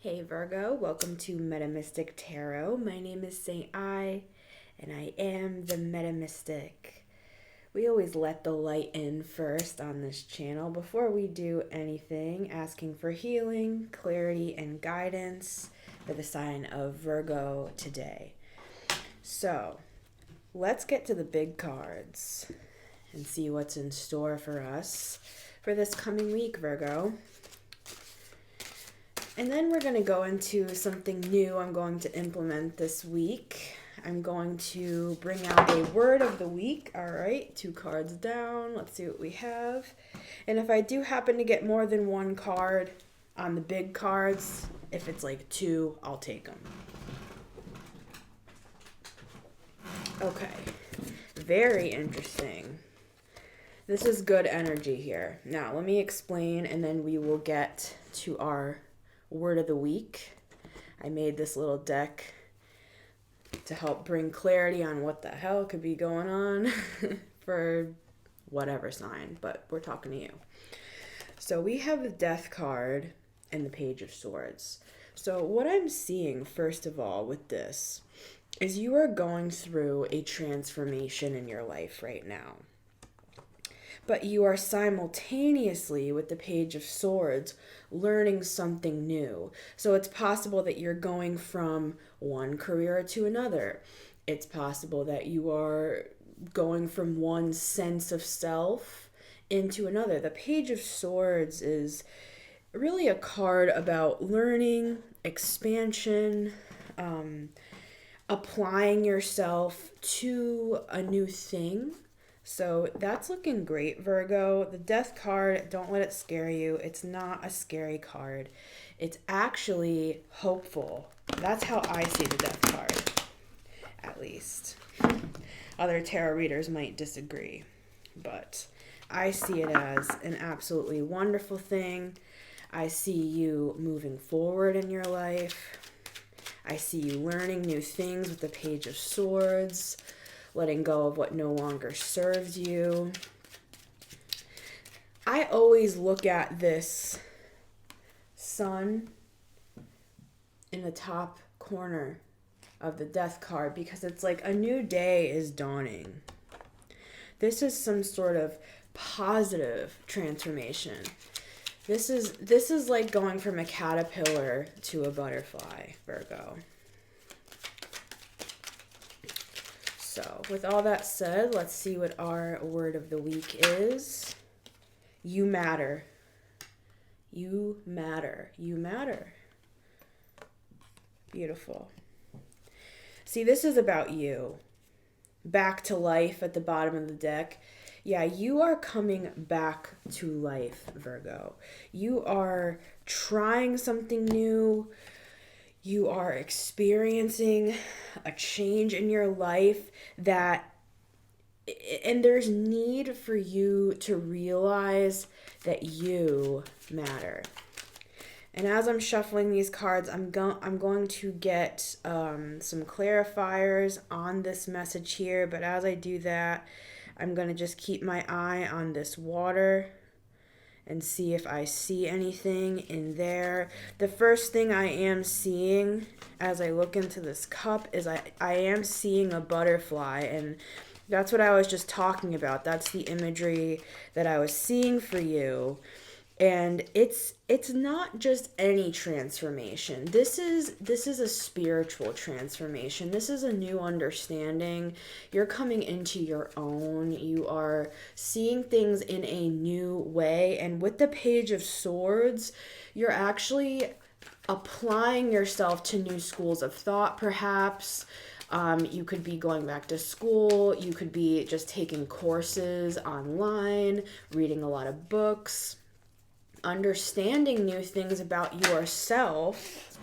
Hey Virgo, welcome to Metamystic Tarot. My name is Saint I, and I am the Metamystic. We always let the light in first on this channel before we do anything, asking for healing, clarity, and guidance for the sign of Virgo today. So, let's get to the big cards and see what's in store for us for this coming week, Virgo. And then we're going to go into something new I'm going to implement this week. I'm going to bring out a word of the week. All right, 2 cards down. Let's see what we have. And if I do happen to get more than 1 card on the big cards, if it's like 2, I'll take them. Okay, very interesting. This is good energy here. Now, let me explain, and then we will get to our word of the week. I made this little deck to help bring clarity on what the hell could be going on for whatever sign, but we're talking to you. So we have the Death card and the Page of Swords. So what I'm seeing, first of all, with this is you are going through a transformation in your life right now. But you are simultaneously, with the Page of Swords, learning something new. So it's possible that you're going from one career to another. It's possible that you are going from one sense of self into another. The Page of Swords is really a card about learning, expansion, applying yourself to a new thing. So that's looking great, Virgo. The Death card, don't let it scare you. It's not a scary card. It's actually hopeful. That's how I see the Death card, at least. Other tarot readers might disagree, but I see it as an absolutely wonderful thing. I see you moving forward in your life. I see you learning new things with the Page of Swords, letting go of what no longer serves you. I always look at this sun in the top corner of the Death card because it's like a new day is dawning. This is some sort of positive transformation. This is like going from a caterpillar to a butterfly, Virgo. So, with all that said, let's see what our word of the week is. You matter. You matter. You matter. Beautiful. See, this is about you. Back to life at the bottom of the deck. Yeah, you are coming back to life, Virgo. You are trying something new. You are experiencing a change in your life and there's need for you to realize that you matter. And as I'm shuffling these cards, I'm going to get some clarifiers on this message here. But as I do that, I'm going to just keep my eye on this water and see if I see anything in there. The first thing I am seeing as I look into this cup is I am seeing a butterfly, and that's what I was just talking about. That's the imagery that I was seeing for you. And it's not just any transformation. This is a spiritual transformation. This is a new understanding. You're coming into your own. You are seeing things in a new way. And with the Page of Swords, you're actually applying yourself to new schools of thought, perhaps. You could be going back to school. You could be just taking courses online, reading a lot of books, understanding new things about yourself,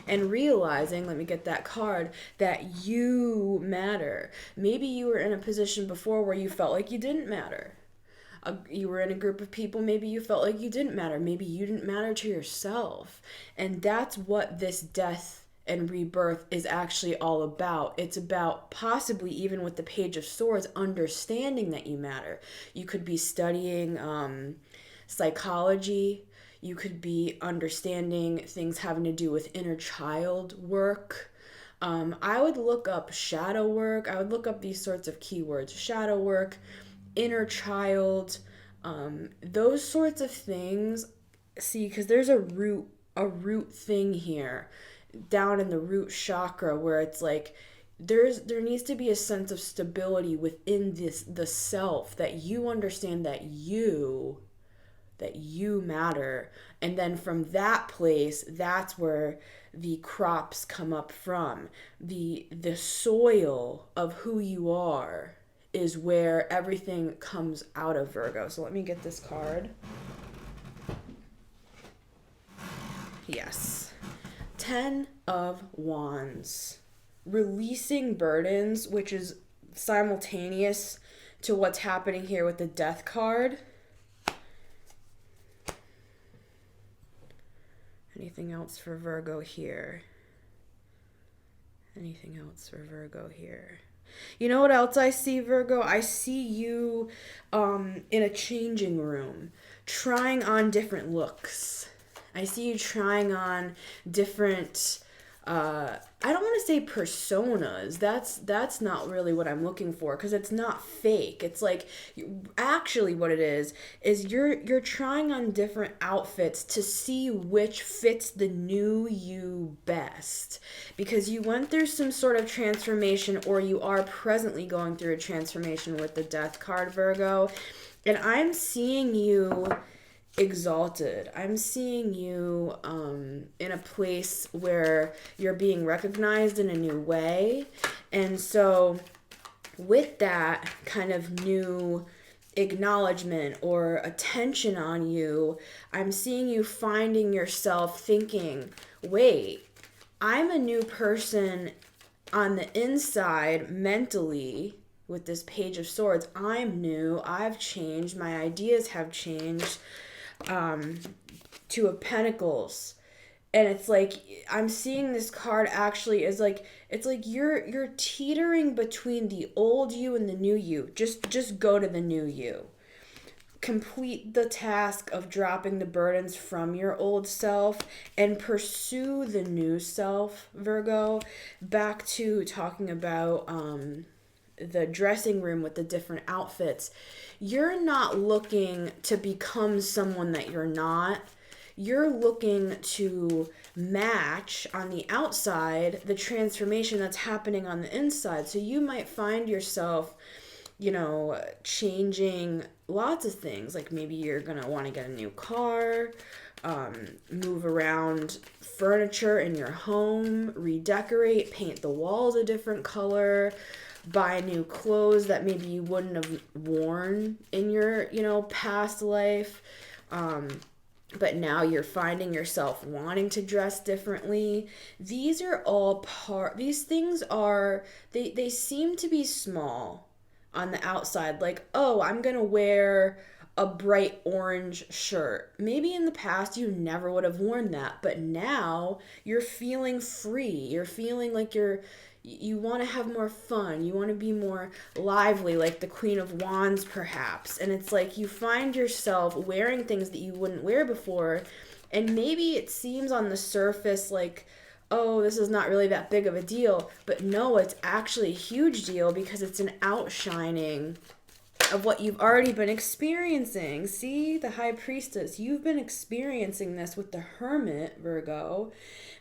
and realizing, let me get that card, that you matter. Maybe you were in a position before where you felt like you didn't matter. You were in a group of people, maybe you felt like you didn't matter. Maybe you didn't matter to yourself. And that's what this death and rebirth is actually all about. It's about, possibly even with the Page of Swords, understanding that you matter. You could be studying psychology. You could be understanding things having to do with inner child work. I would look up shadow work. I would look up these sorts of keywords: shadow work, inner child, those sorts of things. See, because there's a root thing here down in the root chakra where it's like there needs to be a sense of stability within the self, that you understand that you matter. And then from that place, that's where the crops come up from. The soil of who you are is where everything comes out of, Virgo. So let me get this card. Yes. 10 of Wands. Releasing burdens, which is simultaneous to what's happening here with the Death card. Anything else for Virgo here? Anything else for Virgo here? You know what else I see, Virgo? I see you in a changing room, trying on different looks. I see you trying on different, I don't want to say personas. That's not really what I'm looking for, because it's not fake. It's like, actually what it is you're trying on different outfits to see which fits the new you best, because you went through some sort of transformation, or you are presently going through a transformation with the Death card, Virgo. And I'm seeing you exalted. I'm seeing you in a place where you're being recognized in a new way. And so with that kind of new acknowledgement or attention on you, I'm seeing you finding yourself thinking, wait, I'm a new person on the inside mentally. With this Page of Swords, I'm new, I've changed, my ideas have changed. Two of Pentacles, and it's like I'm seeing this card actually is like, it's like you're teetering between the old you and the new you. Just go to the new you. Complete the task of dropping the burdens from your old self and pursue the new self, Virgo. Back to talking about the dressing room with the different outfits. You're not looking to become someone that you're not. You're looking to match on the outside the transformation that's happening on the inside. So you might find yourself, changing lots of things. Like maybe you're going to want to get a new car, move around furniture in your home, redecorate, paint the walls a different color, buy new clothes that maybe you wouldn't have worn in your, past life. But now you're finding yourself wanting to dress differently. These are all these things are, they seem to be small on the outside. Like, oh, I'm going to wear a bright orange shirt. Maybe in the past you never would have worn that, but now you're feeling free. You're feeling like you want to have more fun. You want to be more lively, like the Queen of Wands, perhaps. And it's like you find yourself wearing things that you wouldn't wear before. And maybe it seems on the surface like, oh, this is not really that big of a deal. But no, it's actually a huge deal, because it's an outshining of what you've already been experiencing. See, the High Priestess, you've been experiencing this with the Hermit, Virgo,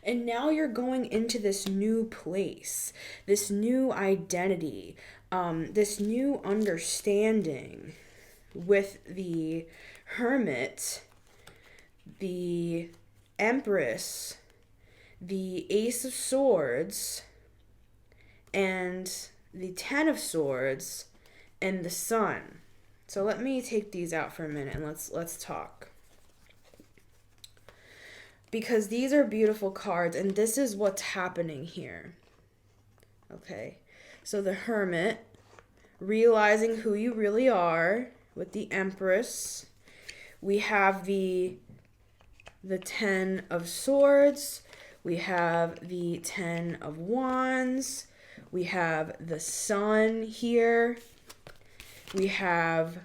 and now you're going into this new place, this new identity, this new understanding with the Hermit, the Empress, the Ace of Swords, and the Ten of Swords, and the Sun. So let me take these out for a minute and let's talk. Because these are beautiful cards, and this is what's happening here. Okay. So the Hermit, realizing who you really are with the Empress. We have the Ten of Swords. We have the Ten of Wands. We have the Sun here. We have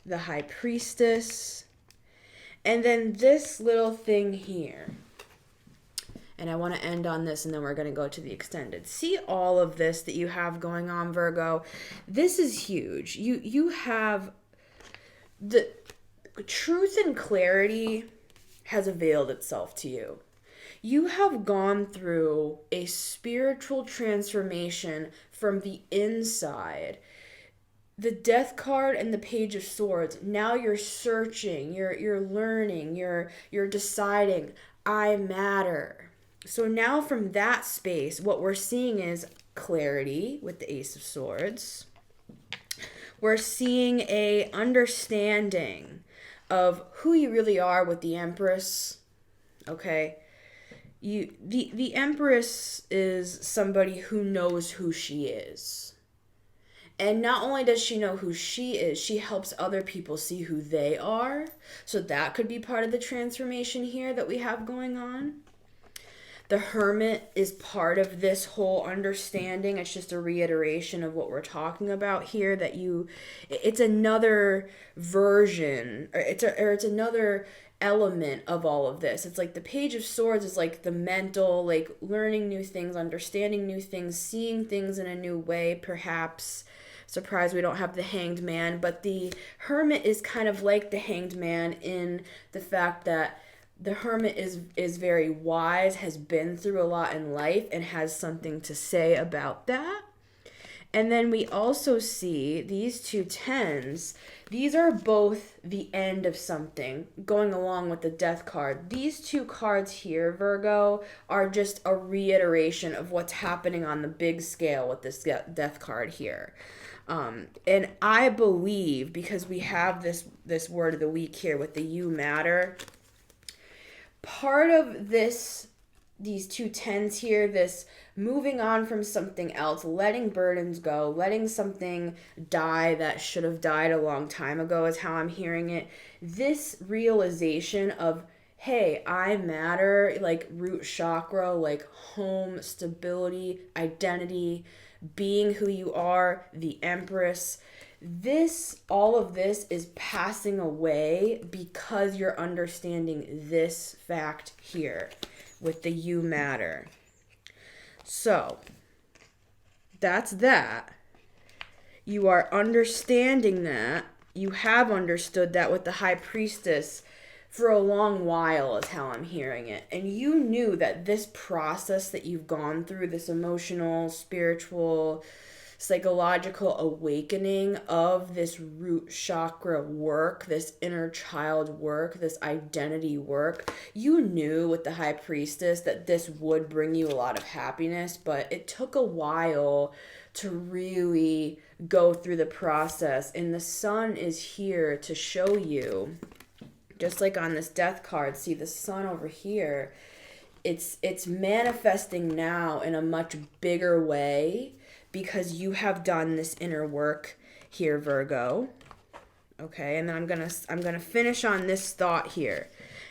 the High Priestess. And then this little thing here. And I want to end on this, and then we're going to go to the extended. See all of this that you have going on, Virgo? This is huge. You have the truth and clarity has availed itself to you. You have gone through a spiritual transformation from the inside. The Death card and the Page of Swords. Now you're searching, you're learning, you're deciding, I matter. So now from that space, what we're seeing is clarity with the Ace of Swords. We're seeing a understanding of who you really are with the Empress. Okay? The Empress is somebody who knows who she is. And not only does she know who she is, she helps other people see who they are. So that could be part of the transformation here that we have going on. The Hermit is part of this whole understanding. It's just a reiteration of what we're talking about here, that it's another version, or it's another element of all of this. It's like the Page of Swords is like the mental, like learning new things, understanding new things, seeing things in a new way, perhaps. Surprised we don't have the Hanged Man, but the Hermit is kind of like the Hanged Man in the fact that the Hermit is very wise, has been through a lot in life, and has something to say about that. And then we also see these two tens. These are both the end of something, going along with the Death card. These two cards here, Virgo, are just a reiteration of what's happening on the big scale with this Death card here. And I believe, because we have this word of the week here with the you matter, part of these two tens here, this moving on from something else, letting burdens go, letting something die that should have died a long time ago is how I'm hearing it. This realization of, hey, I matter, like root chakra, like home, stability, identity, being who you are, the Empress. All of this is passing away because you're understanding this fact here with the you matter. So, that's that. You are understanding that. You have understood that with the High Priestess for a long while is how I'm hearing it. And you knew that this process that you've gone through, this emotional, spiritual, psychological awakening of this root chakra work, this inner child work, this identity work, you knew with the High Priestess that this would bring you a lot of happiness, but it took a while to really go through the process. And the Sun is here to show you, just like on this Death card, see the Sun over here, it's manifesting now in a much bigger way because you have done this inner work here, Virgo. Okay, and then I'm gonna finish on this thought here.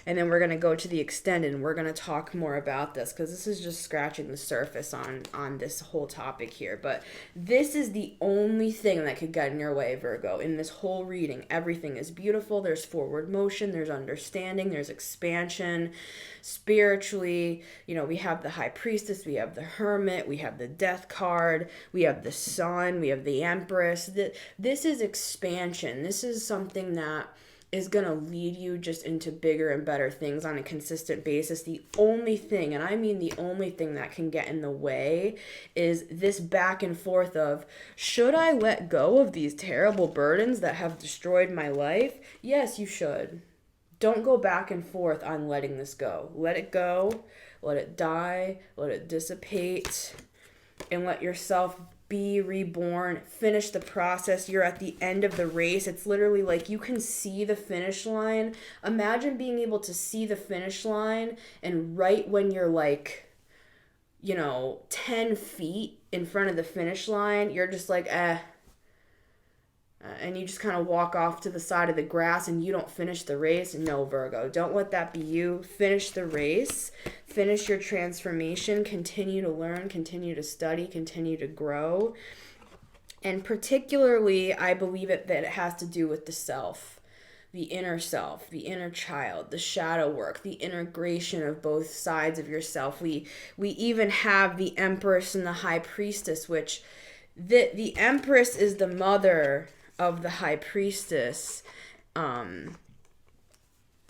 And then we're going to go to the extended, and we're going to talk more about this because this is just scratching the surface on this whole topic here. But this is the only thing that could get in your way, Virgo. In this whole reading, everything is beautiful. There's forward motion. There's understanding. There's expansion. Spiritually, we have the High Priestess. We have the Hermit. We have the Death card. We have the Sun. We have the Empress. This is expansion. This is something that is going to lead you just into bigger and better things on a consistent basis. The only thing, and I mean the only thing that can get in the way is this back and forth of, should I let go of these terrible burdens that have destroyed my life? Yes, you should. Don't go back and forth on letting this go. Let it go, let it die, let it dissipate, and let yourself be reborn, finish the process. You're at the end of the race. It's literally like you can see the finish line. Imagine being able to see the finish line, and right when you're 10 feet in front of the finish line, you're just like, and you just kind of walk off to the side of the grass and you don't finish the race. No, Virgo, don't let that be you. Finish the race. Finish your transformation. Continue to learn. Continue to study. Continue to grow. And particularly, I believe that it has to do with the self. the inner self, the inner child, the shadow work, the integration of both sides of yourself. We even have the Empress and the High Priestess, which the Empress is the mother of the High Priestess.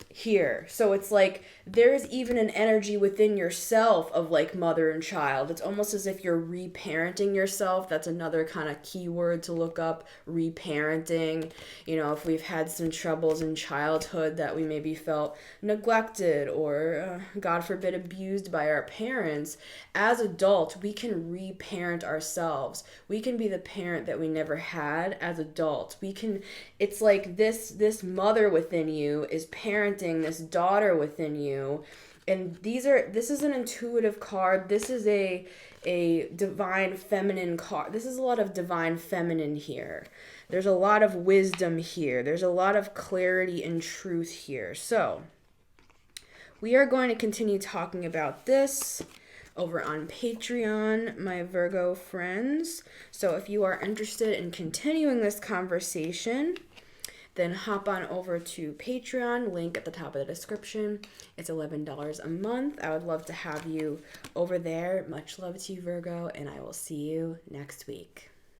Here. So it's like there's even an energy within yourself of like mother and child. It's almost as if you're reparenting yourself. That's another kind of keyword to look up, reparenting. You know, if we've had some troubles in childhood that we maybe felt neglected or, God forbid, abused by our parents, as adults, we can reparent ourselves. We can be the parent that we never had as adults. It's like this mother within you is parenting this daughter within you, and this is an intuitive card. This is a divine feminine card. This is a lot of divine feminine here. There's a lot of wisdom here. There's a lot of clarity and truth here. So we are going to continue talking about this over on Patreon, my Virgo friends. So if you are interested in continuing this conversation, then hop on over to Patreon, link at the top of the description. It's $11 a month. I would love to have you over there. Much love to you, Virgo, and I will see you next week.